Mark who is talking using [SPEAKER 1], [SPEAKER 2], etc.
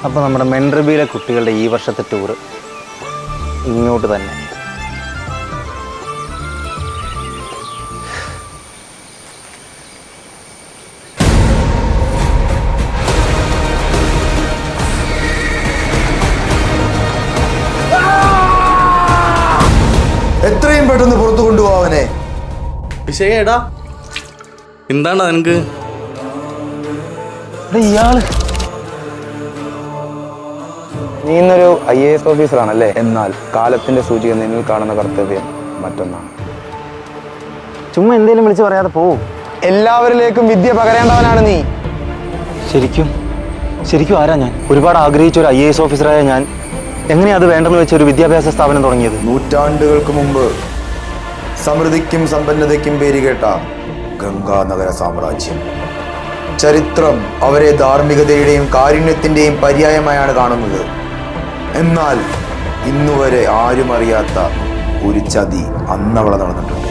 [SPEAKER 1] അപ്പോൾ നമ്മുടെ മെൻറിബിയിലെ കുട്ടികളുടെ ഈ വർഷത്തെ ടൂറ് ഇങ്ങോട്ട് തന്നെ.
[SPEAKER 2] എത്രയും പെട്ടെന്ന് പുറത്തു കൊണ്ടുപോവാനെ.
[SPEAKER 3] വിഷയേടാ എന്താണ് നിനക്ക്?
[SPEAKER 1] ഇയാള്
[SPEAKER 4] നീ ഇന്നൊരു IAS ഓഫീസറാണല്ലേ? എന്നാൽ കാലത്തിന്റെ സൂചിക നിന്നിൽ കാണുന്ന കർത്തവ്യം മറ്റൊന്നാണ്.
[SPEAKER 1] ചുമ്മാ എന്തേലും വിളിച്ച് പറയാതെ പോവും.
[SPEAKER 4] എല്ലാവരിലേക്കും വിദ്യ പകരേണ്ടവനാണ് നീ.
[SPEAKER 1] ശരിക്കും ആരാ ഞാൻ? ഒരുപാട് ആഗ്രഹിച്ച ഒരു IAS ഓഫീസറായ ഞാൻ എങ്ങനെയാ അത് വേണ്ടെന്ന് വെച്ച ഒരു വിദ്യാഭ്യാസ സ്ഥാപനം തുടങ്ങിയത്?
[SPEAKER 2] നൂറ്റാണ്ടുകൾക്ക് മുമ്പ് സമൃദ്ധിക്കും സമ്പന്നതയ്ക്കും പേരുകേട്ട ഗംഗാനഗര സാമ്രാജ്യം. ചരിത്രം അവരെ ധാർമ്മികതയുടെയും കാരുണ്യത്തിന്റെയും പര്യായമായാണ് കാണുന്നത്. എന്നാൽ ഇന്നുവരെ ആരും അറിയാത്ത ഒരു ചതി അന്നവിടെ നടന്നിട്ടുണ്ട്.